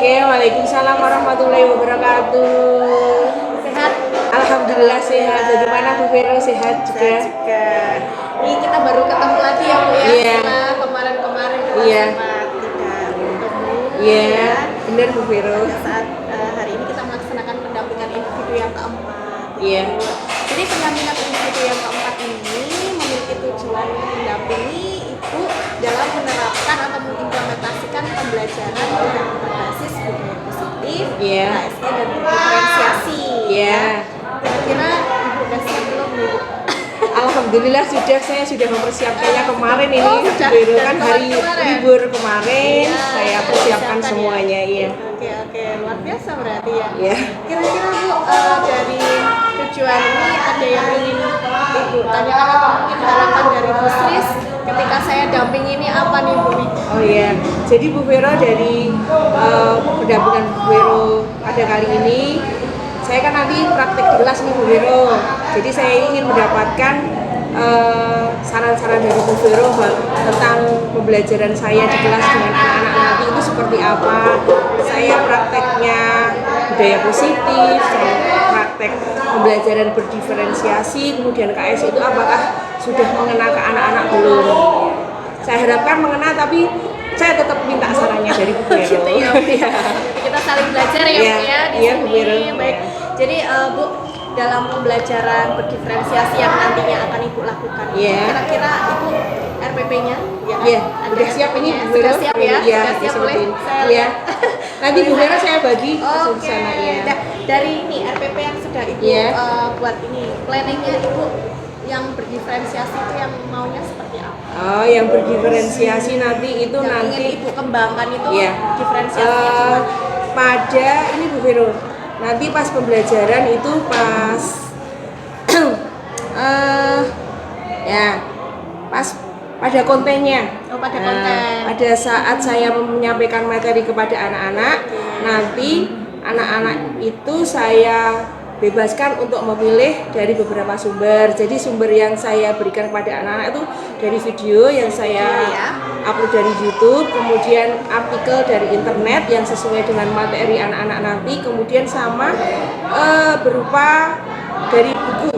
Oke, waalaikumsalam warahmatullahi wabarakatuh. Sehat? Alhamdulillah sehat. Bagaimana Bu Vero, sehat juga? Sehat juga. Ini kita baru ketemu lagi ya Bu ya. Iya. Setelah kemarin-kemarin kita Iya. sempat tidak bertemu. Iya, Ya. benar Bu Vero. Pada saat hari ini kita melaksanakan pendampingan individu yang keempat. Iya. Jadi pendampingan individu yang keempat ini memiliki tujuan mendampingi ibu dalam menerapkan atau mengimplementasikan pembelajaran yang berbasis budaya positif, Iya. KSE dan diferensiasi. Iya. Kira-kira ibu udah siap belum nih? Alhamdulillah saya sudah mempersiapkannya kemarin ini. Oh, Bu sudah. Vero kan Dari hari kemarin? libur kemarin, Iya, saya sudah persiapkan disiapkan ya? semuanya. Iya. Oke, luar biasa berarti ya. Iya. Kira-kira Bu, dari tujuan ini ada yang ingin Ibu tanyakan atau mungkin harapan dari Bu Sris ketika saya damping ini apa nih Bu? Oh iya, jadi Bu Vero dari pendampingan Bu Vero pada kali ini, saya kan nanti praktek di kelas nih Bu Vero. Jadi saya ingin mendapatkan saran-saran dari Bu Vero tentang pembelajaran saya di kelas dengan anak-anak nanti itu seperti apa. Saya prakteknya budaya positif, saya praktek pembelajaran berdiferensiasi, kemudian KS itu apakah sudah mengena ke anak-anak belum. Saya harapkan mengena, tapi saya tetap minta sarannya dari Bu Vero. Gitu ya, Bu. Iya. Kita saling belajar ya Iya, Bu ya di iya, Bu sini. Vero. Baik. Jadi Bu, dalam pembelajaran berdiferensiasi yang nantinya akan Ibu lakukan, Iya. kira-kira Ibu RPP-nya ya kan? Iya, Ada udah siap ini RPP-nya? Bu Vero? Sudah siap ya? Iya, Sudah siap boleh? disiapin. Saya Iya. Nanti Bu Vero saya bagi langsung Oke. ke sana ya. Nah, dari ini RPP yang sudah Ibu Iya. buat ini, planningnya Ibu yang berdiferensiasi itu yang maunya seperti apa? Oh, yang berdiferensiasi nanti itu Yang nanti ingin Ibu kembangkan itu Iya. diferensiasinya Eh, gimana? pada ini Bu Vero. Nanti pas pembelajaran itu pas ya pas pada kontennya. Oh, pada konten. Pada saat saya menyampaikan materi kepada anak-anak, nanti anak-anak itu saya bebaskan untuk memilih dari beberapa sumber. Jadi sumber yang saya berikan kepada anak-anak itu dari video yang saya upload dari YouTube, kemudian artikel dari internet yang sesuai dengan materi anak-anak nanti, kemudian sama berupa dari buku.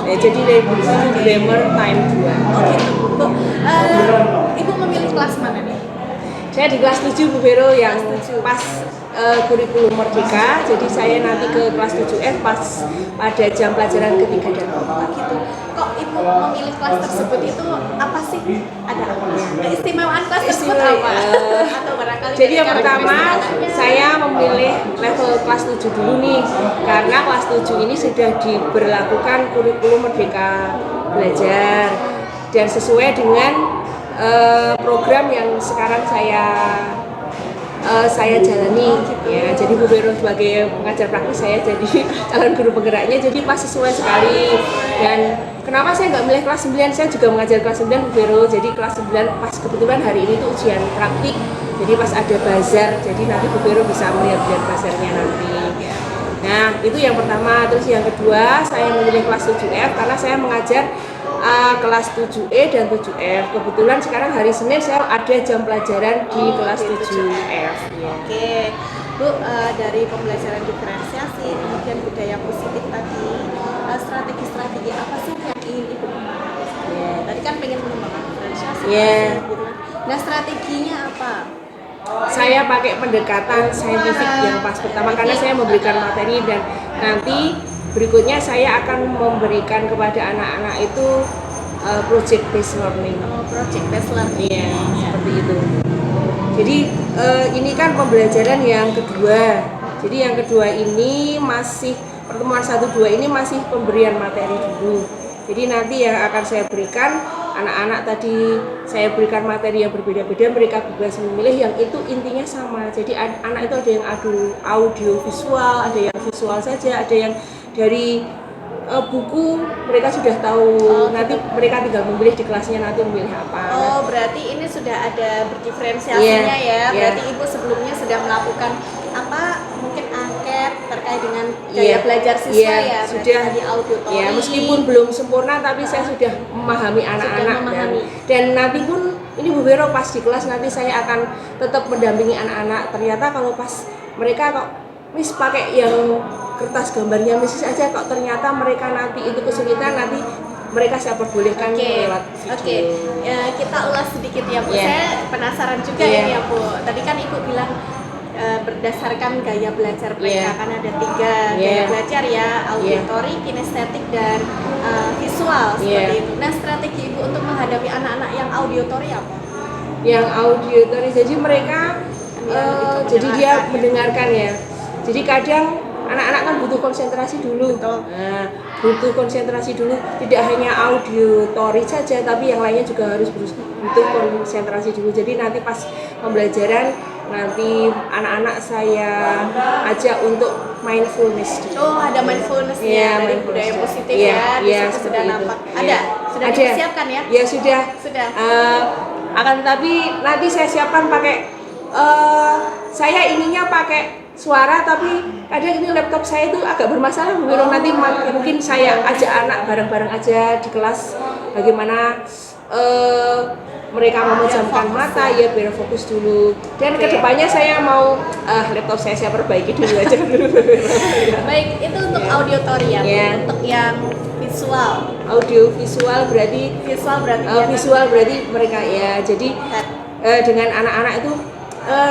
Ya, jadi dari buku Grammar Time 2. Oh gitu Bu. Ibu memilih kelas mana nih? Saya di kelas 7 Bu Vero yang Kelas 7. pas kurikulum merdeka. Jadi saya nanti ke kelas 7F pas pada jam pelajaran ketiga dan Oh keempat. gitu. Kok Ibu memilih kelas tersebut itu apa sih? Ada apa? Keistimewaan kelas tersebut apa? Atau barangkali Jadi dari yang pertama karakteristik anaknya? saya memilih level kelas 7 dulu nih, karena kelas 7 ini sudah diberlakukan kurikulum merdeka belajar dan sesuai dengan program yang sekarang saya jalani ya. Jadi Bu Vero sebagai pengajar praktis, saya jadi calon guru penggeraknya, jadi pas sesuai sekali. Dan kenapa saya nggak milih kelas 9? Saya juga mengajar kelas 9 Bu Vero. Jadi kelas 9 pas kebetulan hari ini tuh ujian praktik, jadi pas ada bazar, jadi nanti Bu Vero bisa melihat bazarnya nanti. Nah itu yang pertama. Terus yang kedua, saya memilih kelas 7F karena saya mengajar kelas 7E dan 7F. Kebetulan sekarang hari Senin saya ada jam pelajaran di kelas 7F. Ya. Oke, Bu, dari pembelajaran diferensiasi, kemudian budaya positif tadi, strategi-strategi apa sih yang ingin Ibu kembangkan? Yeah. Tadi kan pengen mengembangkan diferensiasi, Yeah. gitu kan. Nah, strateginya apa? Saya pakai pendekatan saintifik yang pas pertama karena saya memberikan materi, dan nanti berikutnya saya akan memberikan kepada anak-anak itu project based learning. Oh, project based learning. Iya, seperti itu. Jadi ini kan pembelajaran yang kedua. Jadi yang kedua ini masih pertemuan 1-2 ini masih pemberian materi dulu. Jadi nanti yang akan saya berikan, anak-anak tadi saya berikan materi yang berbeda-beda, mereka bebas memilih yang itu intinya sama. Jadi anak itu ada yang audio visual, ada yang visual saja, ada yang dari buku mereka sudah tahu. Nanti mereka tinggal memilih di kelasnya nanti memilih apa. Oh, berarti ini sudah ada berdiferensiasinya ya. Berarti Ibu sebelumnya sudah melakukan apa? Mungkin angket terkait dengan gaya belajar siswa ya. Sudah di auditori. Ya, meskipun belum sempurna tapi saya sudah memahami anak-anak dan nanti pun ini Bu Vero pas di kelas nanti saya akan tetap mendampingi anak-anak. Ternyata kalau pas mereka kok Miss pakai yang kertas gambarnya Miss aja, kok ternyata mereka nanti itu kesulitan, nanti mereka saya perbolehkan lewat video. Oke. Ya, kita ulas sedikit ya Bu. Yeah. Saya penasaran juga Yeah. ini ya Bu. Tadi kan Ibu bilang berdasarkan gaya belajar mereka kan ada 3 gaya belajar ya, auditory, kinestetik dan visual seperti itu. Nah, strategi Ibu untuk menghadapi anak-anak yang auditory apa? Yang auditory, jadi mereka jadi dia mendengarkan ya. Jadi kadang anak-anak kan butuh konsentrasi dulu. Nah, butuh konsentrasi dulu, tidak hanya auditory saja, tapi yang lainnya juga harus butuh konsentrasi dulu. Jadi nanti pas pembelajaran, nanti anak-anak saya ajak untuk mindfulness. Oh, ada mindfulness-nya dari budaya positif ya. Di situ sudah nampak. Sudah disiapkan ya? Ya sudah. Akan tetapi nanti saya siapkan pakai saya ininya pakai suara, tapi kadang ini laptop saya itu agak bermasalah. Nanti mungkin saya ajak anak bareng-bareng aja di kelas, bagaimana mereka memejamkan mata ya, biar fokus dulu. Dan kedepannya saya mau laptop saya perbaiki dulu aja dulu. Baik, itu untuk auditory ya. Untuk yang visual. Audio visual berarti visual berarti mereka ya. Jadi dengan anak-anak itu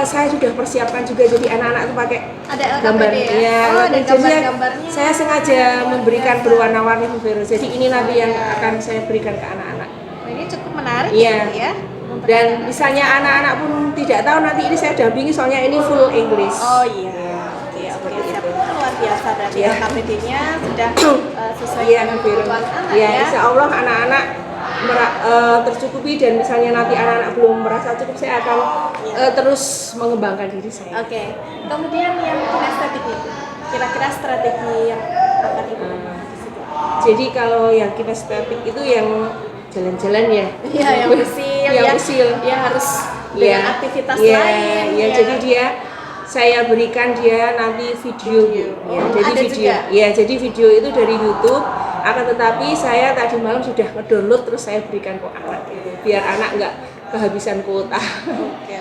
saya sudah persiapkan juga, jadi anak-anak itu pakai ada gambar ya. Ada gambar-gambarnya. Saya sengaja memberikan berwarna-warni Bu Vero. Jadi ini nanti yang akan saya berikan ke anak-anak. Ini cukup menarik ya. Dan misalnya anak-anak pun tidak tahu, nanti ini saya dampingi soalnya ini full English. Oh iya. Oke, siap. Luar biasa berarti KPD-nya sudah sesuai dengan kebutuhan anak ya. Insya Allah anak-anak tercukupi, dan misalnya nanti anak-anak belum merasa cukup, saya akan terus mengembangkan diri saya. Oke. Kemudian yang kinestetik itu, kira-kira strategi yang akan Ibu Jadi kalau yang kinestetik itu yang jalan-jalan ya. Iya, yang usil. Yang harus dengan aktivitas lain. Jadi saya berikan dia nanti video. Jadi video itu dari YouTube. Akan tetapi saya tadi malam sudah ngedownload, terus saya berikan ke anak gitu, biar anak nggak kehabisan kuota. Oke.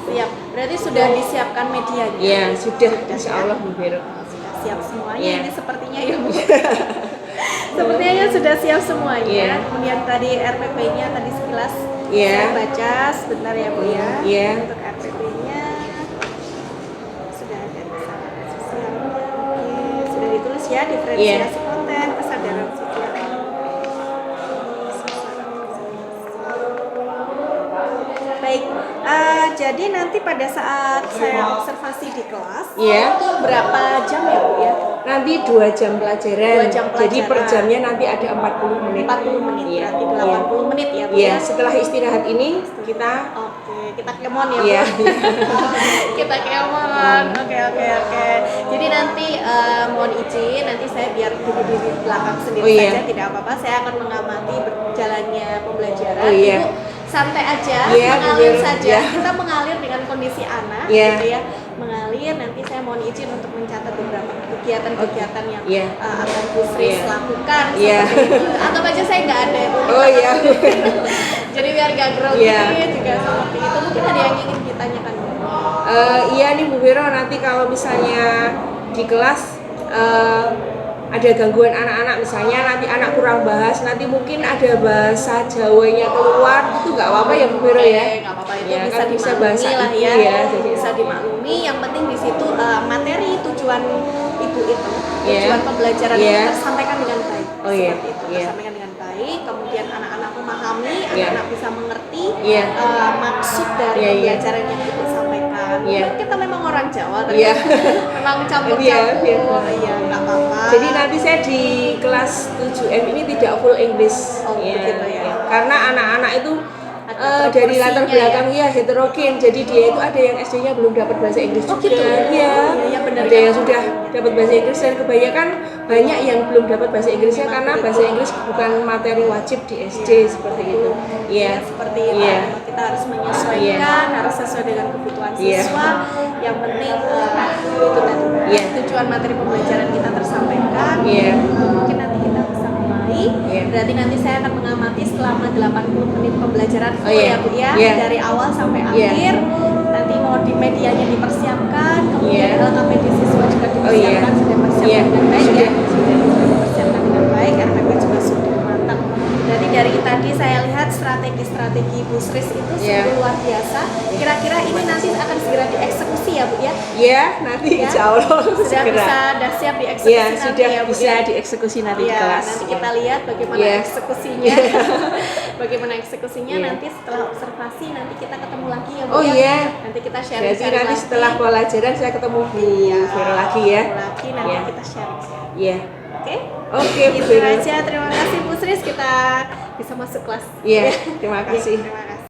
Siap. Berarti sudah disiapkan medianya? Iya, sudah. Insya Allah Bu Vero. Sudah siap semuanya. Ini sepertinya ya Bu. Sepertinya sudah siap semuanya. Kemudian tadi RPP-nya tadi sekilas saya baca sebentar ya Bu ya. Untuk RPP-nya sudah ada di sana. Sudah ditulis ya, diferensiasi konten, kesadaran sosial. Baik, jadi nanti pada saat saya observasi di kelas, itu berapa jam ya Bu ya? Nanti 2 jam pelajaran. Jadi per jamnya nanti ada 40 menit. 40 menit, berarti 80 menit ya Bu ya? Setelah istirahat ini kita kita kemon ya Bu. Kita kemon. Oke. Jadi nanti mohon izin, nanti saya biar duduk di belakang sendiri saja, tidak apa-apa. Saya akan mengamati berjalannya pembelajaran. Ibu santai aja, mengalir saja. Kita mengalir dengan kondisi anak, gitu ya. Mengalir. Nanti saya mohon izin untuk mencatat beberapa kegiatan-kegiatan yang akan Bu Fris lakukan. Anggap aja saya nggak ada. Jadi biar gak grogi juga seperti itu. Mungkin ada yang ingin ditanyakan? Iya nih Bu Vero, nanti kalau misalnya di kelas ada gangguan anak-anak, misalnya nanti anak kurang bahas, nanti mungkin ada bahasa Jawanya keluar, itu nggak apa-apa ya Bu Vero ya? Nggak apa-apa, itu bisa dimaklumi lah ya, bisa dimaklumi. Yang penting di situ materi tujuan Ibu itu, tujuan pembelajaran itu tersampaikan dengan baik. Seperti itu, tersampaikan dengan baik, kemudian anak-anak memahami, anak-anak bisa mengerti maksud dari pembelajaran yang Ibu sampaikan. Kita memang orang Jawa, tapi memang campur-campur, nggak apa-apa. Jadi nanti saya di kelas 7M ini tidak full English, begitu ya. Karena anak-anak itu dari latar belakang heterogen, jadi dia itu ada yang SD-nya belum dapat bahasa Inggris juga. Benar. Ada yang sudah dapat bahasa Inggris, dan kebanyakan banyak yang belum dapat bahasa Inggrisnya karena bahasa Inggris bukan materi wajib di SD seperti itu. Seperti itu. Kita harus menyesuaikan, harus sesuai dengan kebutuhan siswa. Yang penting itu tadi tujuan materi pembelajaran kita tersampaikan. Mungkin nanti kita bisa mulai. Berarti nanti saya akan mengamati selama 80 menit pembelajaran ya Bu ya, dari awal sampai akhir. Nanti kalau di medianya dipersiapkan, Iya. kemudian LKPD siswa juga Oh iya. dipersiapkan, sudah persiapkan Iya, dengan baik ya. sudah. Dipersiapkan dengan baik, RPP juga sudah matang. Jadi dari tadi saya lihat strategi-strategi Busris itu Iya. sungguh luar biasa. Kira-kira ini nanti akan segera dieksekusi ya Bu ya? Ya, nanti Ya. insya Allah Sudah segera. sudah siap dieksekusi Ya, nanti sudah ya Bu bisa ya? dieksekusi nanti di Ya, kelas. nanti kita lihat bagaimana Iya. eksekusinya. Bagaimana eksekusinya Iya. nanti setelah observasi nanti kita ketemu lagi ya Bu Oh ya. iya. Nanti kita Berarti sharing-sharing nanti lagi. setelah pelajaran saya ketemu Bu Iya, Vero lagi ya. ketemu lagi nanti Iya. kita sharing. Iya. Oke? Oke, Bu Itu Vero. aja. Terima kasih Bu Sris, kita bisa masuk kelas. Iya, Ya. terima Iya, kasih. terima kasih.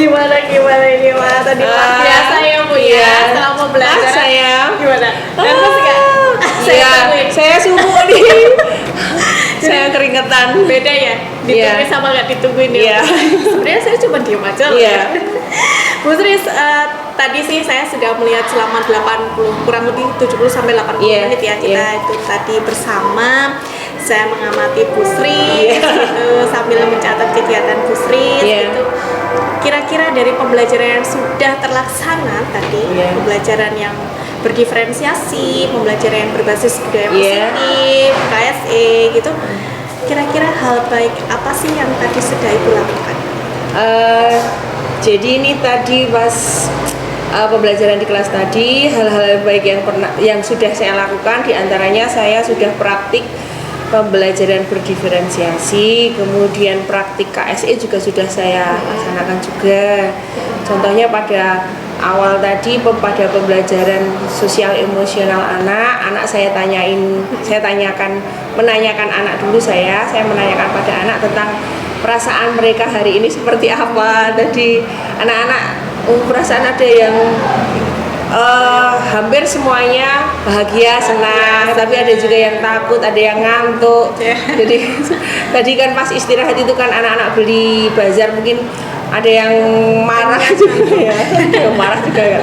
Gimana ini Wak? Tadi luar biasa ya Bu ya. Iya. Selama belajar. Sayang. Gimana? Nervous nggak? Iya, tungguin. saya sumuk nih. Saya keringetan. Beda ya? Ditungguin sama nggak ditungguin ya? Iya. Sebenarnya saya cuma diem aja loh. Iya. Bu Sri, tadi sih saya sudah melihat selama 80, kurang lebih 70 sampai 80 Iya, menit ya kita iya. itu tadi bersama. Saya mengamati Bu Sri gitu, sambil mencatat kegiatan Bu Sri Iya. gitu. Kira-kira dari pembelajaran yang sudah terlaksana tadi, Iya. pembelajaran yang berdiferensiasi, pembelajaran yang berbasis budaya Iya. positif, KSE gitu. Kira-kira hal baik apa sih yang tadi sudah Ibu lakukan? Jadi ini tadi pas pembelajaran di kelas tadi, hal-hal baik yang sudah saya lakukan, diantaranya saya sudah praktik pembelajaran berdiferensiasi, kemudian praktik KSE juga sudah saya laksanakan juga. Contohnya pada awal tadi pada pembelajaran sosial emosional anak saya menanyakan anak dulu, saya menanyakan pada anak tentang perasaan mereka hari ini seperti apa. Tadi anak-anak perasaan ada yang hampir semuanya bahagia, senang, tapi ada juga yang takut, ada yang ngantuk. Jadi tadi kan pas istirahat itu kan anak-anak beli bazar, mungkin ada yang marah juga ya, yang marah juga kan.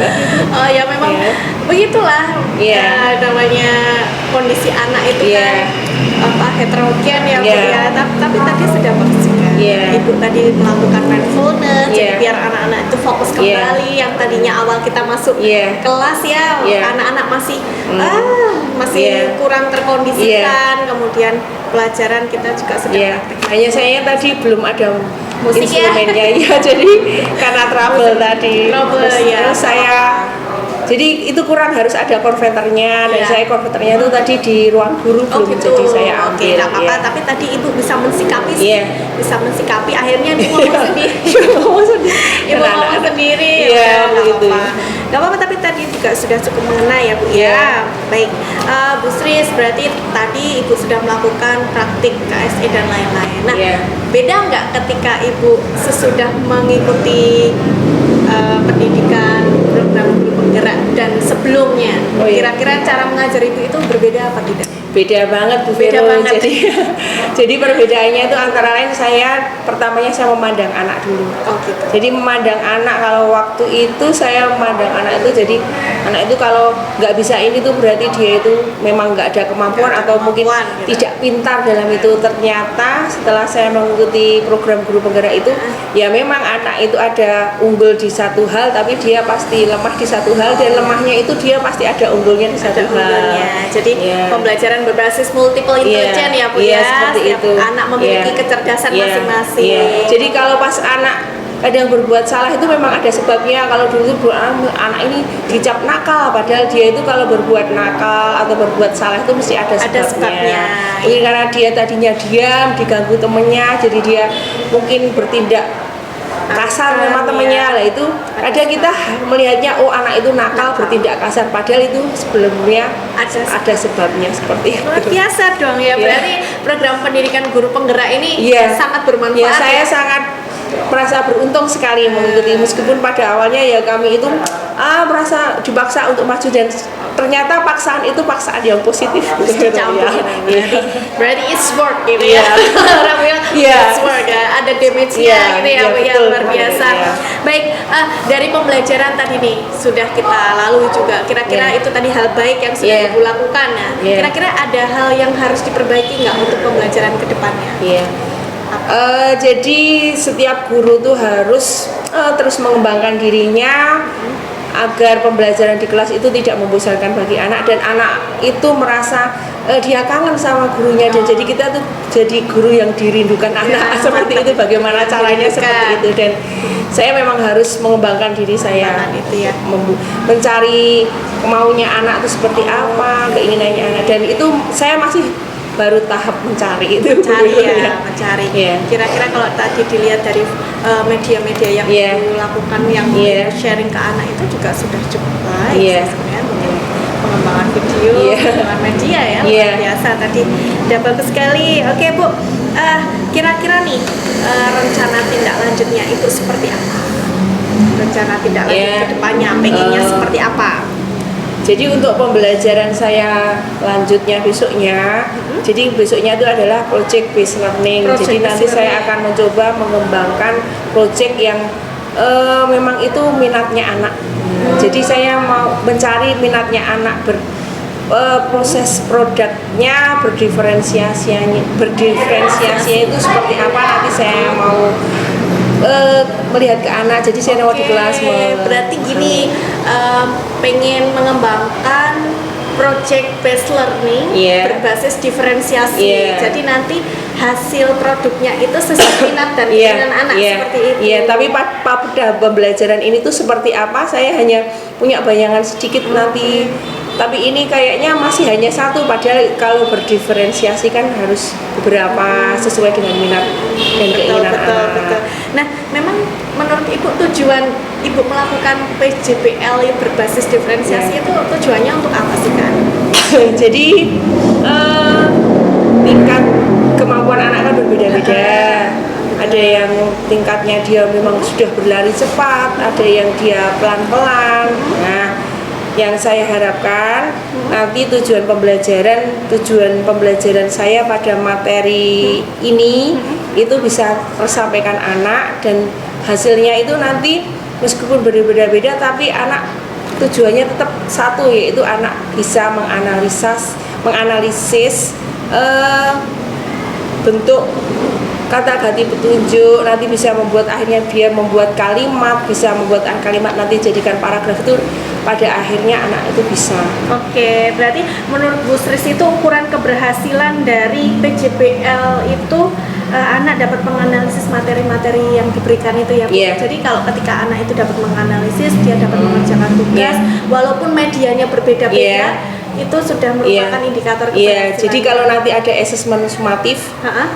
Oh ya memang Iya. begitulah. Iya. Namanya kondisi anak itu Iya. kan heterogen ya Bu Iya. ya. Tapi tadi sudah bagus juga. Iya. Ibu tadi melakukan mindfulness, jadi Iya. biar anak-anak itu fokus Iya. kembali. Yang tadinya awal kita masuk Iya. kelas ya, Iya. anak-anak masih Iya. kurang terkondisikan. Kemudian pelajaran kita juga sudah Iya, praktek. hanya saya tadi belum ada Musik ya? instrumennya ya, jadi karena trouble tadi. Trouble, ya. Terus saya jadi itu kurang, harus ada konverternya, dan Iya. saya konverternya itu tadi di ruang guru Oh belum, gitu. jadi saya ambil. Oke, nggak apa-apa. ya. Tapi tadi ibu bisa mensikapi, Iya. bisa mensikapi. Akhirnya ibu ngomong sendiri. Ngomong sendiri. Ibu ngomong Anak-anak. sendiri. Iya, udah, nggak begitu. apa-apa. Nggak apa-apa. Tapi tadi juga sudah cukup mengena ya Bu. Iya. Ya. Baik, Bu Sri, berarti tadi ibu sudah melakukan praktik KSE dan lain-lain. Nah, Iya. beda nggak ketika ibu sesudah mengikuti pendidikan program guru penggerak dan sebelumnya? Oh, iya. Kira-kira cara mengajar ibu itu berbeda apa tidak? Beda banget Bu Beda Vero. banget. Jadi perbedaannya itu antara lain, pertamanya saya memandang anak dulu. Oh gitu. Jadi memandang anak, kalau waktu itu saya memandang anak itu, jadi anak itu kalau nggak bisa ini tuh berarti dia itu memang nggak ada kemampuan Nggak ada atau mungkin kemampuan, gitu. tidak pintar dalam itu. Ternyata setelah saya mengikuti program guru penggerak itu, ya memang anak itu ada unggul di satu hal, tapi dia pasti lemah di satu hal, dan lemahnya itu dia pasti ada unggulnya di satu hal. Unggulnya. Jadi Iya. pembelajaran berbasis multiple Iya, intelligence ya Bu iya, ya. seperti Setiap itu. anak memiliki Iya. kecerdasan Iya, masing-masing. iya. Jadi kalau pas anak kadang berbuat salah itu memang ada sebabnya. Kalau dulu tuh anak ini dicap nakal, padahal dia itu kalau berbuat nakal atau berbuat salah itu mesti ada sebabnya. sebabnya. Mungkin karena dia tadinya diam, diganggu temennya, jadi dia mungkin bertindak kasar sama temennya. Lah itu kadang kita melihatnya, oh anak itu nakal, bertindak kasar, padahal itu sebelumnya ada sebabnya seperti itu. Luar biasa dong ya. Iya. Berarti program pendidikan guru penggerak ini Iya. sangat bermanfaat. Ya, saya sangat merasa beruntung sekali mengikuti, meskipun pada awalnya ya kami itu merasa dipaksa untuk maju, dan ternyata paksaan itu paksaan yang positif gitu Campur ya. gitu. Berarti it's work gitu Iya. ya. Orang bilang Iya. it's work ya. Ada damage-nya Iya, gitu ya iya, Bu ya. betul, Luar biasa. iya. Baik, dari pembelajaran tadi nih sudah kita lalui juga. Kira-kira Iya. itu tadi hal baik yang sudah Iya. Ibu lakukan ya. Iya. Kira-kira ada hal yang harus diperbaiki nggak untuk pembelajaran ke depannya? Iya. Jadi setiap guru tuh harus terus mengembangkan dirinya agar pembelajaran di kelas itu tidak membosankan bagi anak, dan anak itu merasa dia kangen sama gurunya, dan jadi kita tuh jadi guru yang dirindukan anak. Seperti itu, bagaimana caranya seperti itu. Dan saya memang harus mengembangkan diri saya, Itu ya. mencari maunya anak itu seperti apa, keinginannya anak, dan itu saya masih baru tahap mencari itu. Mencari ya, mencari. Iya. Kira-kira kalau tadi dilihat dari media-media yang Iya. Ibu lakukan, yang Iya. sharing ke anak itu juga sudah cukup baik Iya. sih sebenarnya. Mungkin pengembangan video, Iya. pengembangan media ya, Iya. luar biasa tadi. Udah bagus sekali. Oke Bu, kira-kira nih rencana tindak lanjutnya itu seperti apa? rencana tidak lanjut ke depannya, pengennya seperti apa? Jadi untuk pembelajaran saya lanjutnya besoknya, jadi besoknya itu adalah project based learning. Jadi nanti saya akan mencoba mengembangkan project yang memang itu minatnya anak. Jadi saya mau mencari minatnya anak proses produknya berdiferensiasinya itu seperti apa, nanti saya mau melihat ke anak. Jadi saya mau di kelas berarti gini, pengen mengembangkan project based learning berbasis diferensiasi. Jadi nanti hasil produknya itu sesuai minat dan keinginan anak seperti itu. Iya, tapi pada pembelajaran ini tuh seperti apa, saya hanya punya bayangan sedikit nanti. Tapi ini kayaknya masih hanya satu, padahal kalau berdiferensiasi kan harus beberapa sesuai dengan minat dan keinginan anak. Betul. Nah, memang menurut Ibu tujuan Ibu melakukan PJBL yang berbasis diferensiasi itu tujuannya untuk apa sih kan? Jadi tingkat kemampuan anak kan berbeda-beda. Ada yang tingkatnya dia memang sudah berlari cepat, ada yang dia pelan-pelan. Nah, yang saya harapkan nanti tujuan pembelajaran saya pada materi ini itu bisa tersampaikan anak, dan hasilnya itu nanti meskipun berbeda-beda tapi anak tujuannya tetap satu, yaitu anak bisa menganalisis bentuk kata ganti petunjuk, nanti bisa akhirnya dia membuat kalimat, bisa membuat kalimat nanti jadikan paragraf, itu pada akhirnya anak itu bisa. Oke, berarti menurut Bu Sris itu ukuran keberhasilan dari PJBL itu anak dapat menganalisis materi-materi yang diberikan itu ya Bu. Jadi kalau ketika anak itu dapat menganalisis, dia dapat mengerjakan tugas, walaupun medianya berbeda-beda, itu sudah merupakan indikator keberhasilan. Jadi kalau nanti ada asesmen sumatif,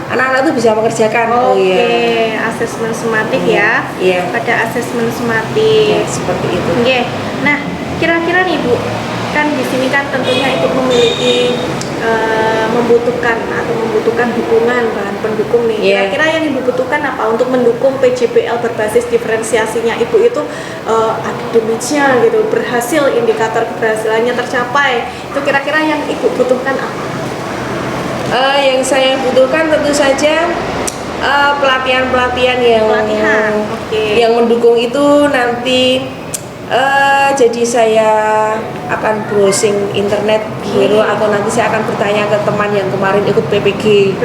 anak-anak itu bisa mengerjakan. Asesmen sumatif pada asesmen sumatif seperti itu. Nah, kira-kira nih Bu, kan di sini kan tentunya Ibu memiliki membutuhkan dukungan, bahan pendukung nih. Kira-kira yang Ibu butuhkan apa untuk mendukung PJBL berbasis diferensiasinya Ibu itu akademiknya gitu, berhasil, indikator keberhasilannya tercapai. Itu kira-kira yang Ibu butuhkan apa? Yang saya butuhkan tentu saja pelatihan-pelatihan yang mendukung itu nanti. Jadi saya akan browsing internet dulu, atau nanti saya akan bertanya ke teman yang kemarin ikut PPG.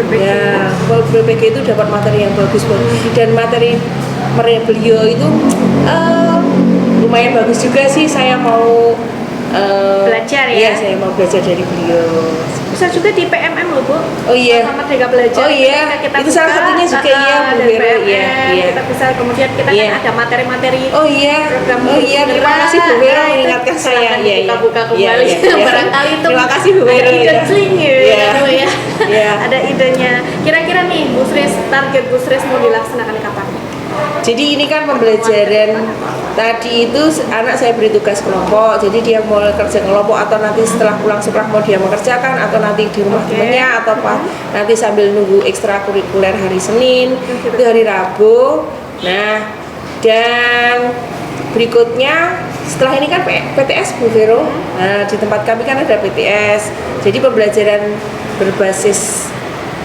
PPG itu dapat materi yang bagus, dan materi beliau itu lumayan bagus juga sih. Saya mau belajar ya. Saya mau belajar dari beliau. Bisa juga di PMM loh Bu. Sama Merdeka Belajar. Kita itu salah satunya juga Bu Vero. Kita bisa kemudian kita kan ada materi-materi. Program terima kasih Bu Vero mengingatkan saya. Kita buka kembali. Barangkali itu. Terima kasih Bu Vero. Ada idenya. Kira-kira nih Bu Sris, target Bu Sris mau dilaksanakan kapan? Jadi ini kan pembelajaran tadi itu anak saya beri tugas kelompok, jadi dia mau kerja kelompok, atau nanti setelah pulang sekolah mau dia mengerjakan, atau nanti di rumah temannya, atau nanti sambil nunggu ekstrakurikuler hari Senin, itu hari Rabu. Nah, dan berikutnya setelah ini kan PTS Bu Vero. Nah, di tempat kami kan ada PTS, jadi pembelajaran berbasis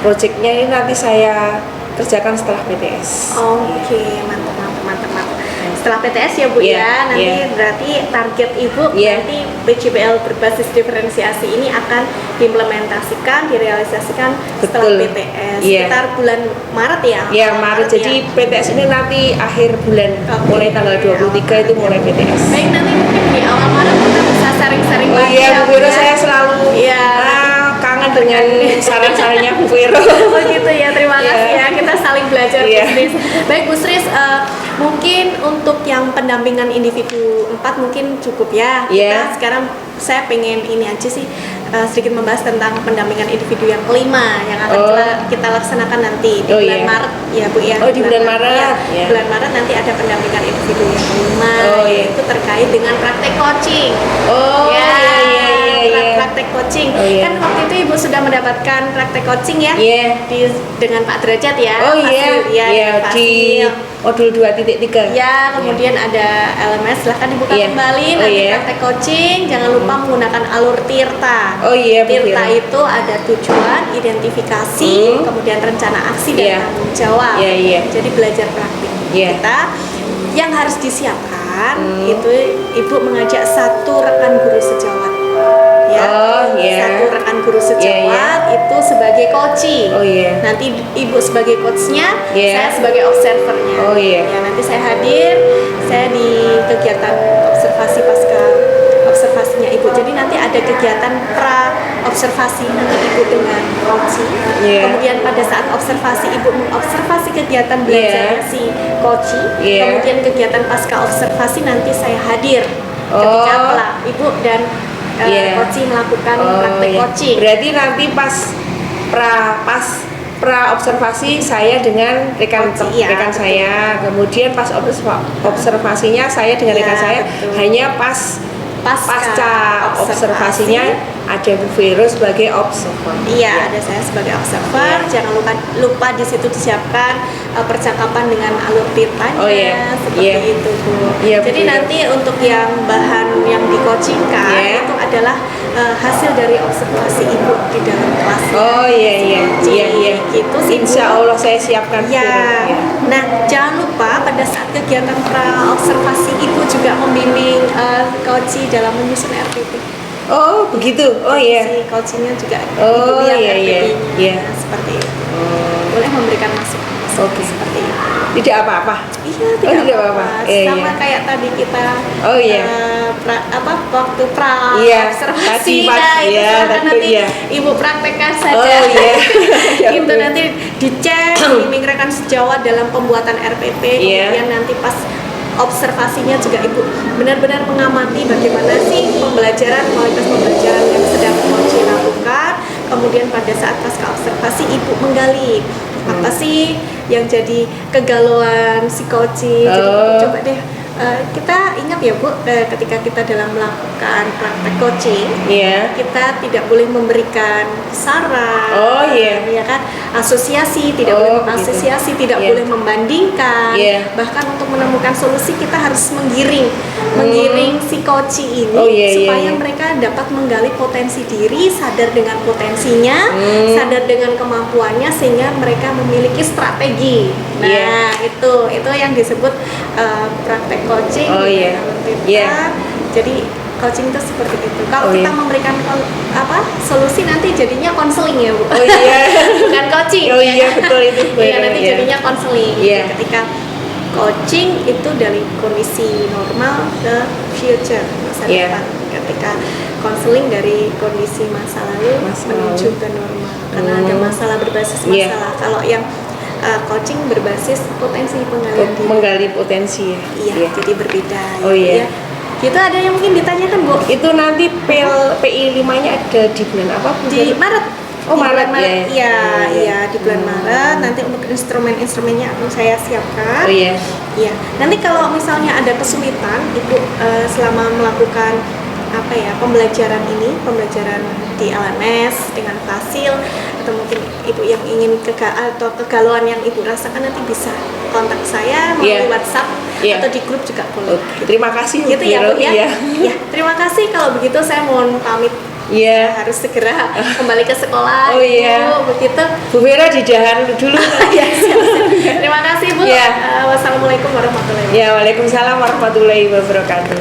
projectnya ini nanti saya kerjakan setelah PTS. Mantap. Setelah PTS ya Bu nanti berarti target Ibu nanti PJBL berbasis diferensiasi ini akan diimplementasikan, direalisasikan setelah PTS sekitar bulan Maret ya? Maret. Jadi PTS ini nanti akhir bulan, mulai tanggal 23 itu mulai PTS. Baik, nanti mungkin di awal Maret kita bisa sharing-sharing lagi Bu Vero, saya selalu kangen dengan saran-sarannya Bu Vero. Gitu ya, terima kasih ya, kita saling belajar Bu Sris. Baik Bu Sris, mungkin untuk yang pendampingan individu 4 mungkin cukup ya. Kita sekarang saya pengen ini aja sih, sedikit membahas tentang pendampingan individu yang kelima yang akan kita laksanakan nanti di bulan Maret ya Bu ya. Di bulan Maret. Bulan Maret nanti ada pendampingan individu yang kelima, yaitu terkait dengan praktek coaching. praktek coaching. Oh, iya. Kan waktu itu Ibu sudah mendapatkan praktek coaching ya? Iya. Dengan Pak Derajat ya. Oh iya, iya di Fasil. modul 2.3. Ya, kemudian ada LMS, silahkan dibuka Iya. kembali. Oh, Nanti iya. praktek coaching, jangan lupa menggunakan alur Tirta. Oh iya, Bu Tirta Vira. itu ada tujuan, identifikasi, kemudian rencana aksi dan Iya. tanggung jawab. Iya, iya. Jadi belajar praktik Iya. kita yang harus disiapkan itu Ibu mengajak satu rekan guru sejawat. Ya, Oh, iya. satu rekan guru sejawat Iya, itu sebagai coaching. Oh iya. Nanti Ibu sebagai coachnya, Iya. saya sebagai observernya. Oh, iya. Ya, nanti saya hadir, saya di kegiatan observasi pasca observasinya Ibu. Jadi nanti ada kegiatan pra observasi nanti Ibu dengan coaching. Iya. Kemudian pada saat observasi Ibu mengobservasi kegiatan belajar Iya. si coaching. Iya. Kemudian kegiatan pasca observasi nanti saya hadir Oh. ketika Ibu dan Iya. coaching melakukan praktek iya. coaching. Berarti nanti pas pra observasi saya dengan rekan Coaching, iya, rekan betul. saya, kemudian pas observasinya saya dengan Iya, rekan saya, betul. hanya pasca observasinya ada Bu Vero sebagai observer. Iya, ada saya sebagai observer. Iya. Jangan lupa di situ disiapkan percakapan dengan alur Tirtanya, Oh, iya. seperti Iya. itu Bu. Iya, Jadi betul. nanti untuk yang bahan yang di-coachingkan Iya. itu adalah hasil dari observasi Ibu di dalam kelas. Oh iya. Gitu sih, Bu. Insya Allah saya siapkan. Bu Ya, Vero. Ya. nah jangan lupa pada saat kegiatan pra observasi Ibu juga membimbing coaching dalam menyusun RPP. Oh begitu. Oh Si iya. coachingnya juga Oh, Ibu lihat iya, iya. RPP-nya, Iya. seperti itu. Oh, Boleh memberikan masukan Oke. seperti itu. tidak apa-apa. Iya, Oh, tidak apa-apa. Iya, Sama iya. kayak tadi kita Oh, iya. waktu pra Iya, observasi, tadi pas- nah itu iya, silahkan tadi, nanti iya. Ibu praktekkan saja. Oh iya. Itu nanti dicek, bimbing rekan sejawat dalam pembuatan RPP, Iya. kemudian nanti pas observasinya juga Ibu benar-benar mengamati bagaimana sih kualitas pembelajaran yang sedang coaching lakukan. Kemudian pada saat pasca observasi Ibu menggali apa sih yang jadi kegalauan si coaching. Jadi Oh. coba deh kita ingat ya Bu, ketika kita dalam melakukan praktek coaching, Iya. kita tidak boleh memberikan saran, Oh, iya. ya kan, asosiasi, tidak Oh, boleh begitu. mengasosiasi, tidak Iya. boleh membandingkan, Iya. bahkan untuk menemukan solusi kita harus menggiring si coaching ini Oh, iya, supaya iya. mereka dapat menggali potensi diri, sadar dengan potensinya, sadar dengan kemampuannya sehingga mereka memiliki strategi. Nah, Iya. itu yang disebut praktek coaching. Oh, di iya. dalam Tirta. Iya. Jadi coaching itu seperti itu. Kalau Oh, kita iya. memberikan solusi nanti jadinya konseling ya Bu. Oh iya. Bukan coaching. Oh ya iya, kan? betul itu, Bu. Iya, nanti Iya. jadinya konseling. Iya. Ketika coaching itu dari kondisi normal ke future masa Iya. depan. Ketika konseling dari kondisi masa lalu Masa menuju lalu. ke normal. Karena ada masalah berbasis Iya. masalah. Kalau yang coaching berbasis potensi penggalian diri. Menggali potensi ya. Iya, jadi berbeda. Oh, gitu iya. ya. Gitu ada yang mungkin ditanyakan Bu? Itu nanti PI 5-nya ada di bulan apa? Bu? Di Maret. Oh, Di Maret, bulan ya. Iya, Oh, iya di bulan Maret. Nanti untuk instrumennya akan saya siapkan. Oh iya. Iya. Nanti kalau misalnya ada kesulitan, Ibu selama melakukan pembelajaran di LMS dengan Fasil, atau mungkin Ibu yang ingin kegalauan yang Ibu rasakan, nanti bisa kontak saya melalui Iya. WhatsApp Iya. atau di grup juga boleh. Oke, terima kasih Bu Gitu ya Vero. Bu ya. Iya. Ya, terima kasih. Kalau begitu saya mohon pamit. Iya. Harus segera kembali ke sekolah. Oh, iya. Ibu. Begitu. Bu Vero di jalan dulu. Ya, siap. Terima kasih Bu. Iya. Wassalamualaikum warahmatullahi wabarakatuh. Ya, Waalaikumsalam warahmatullahi wabarakatuh.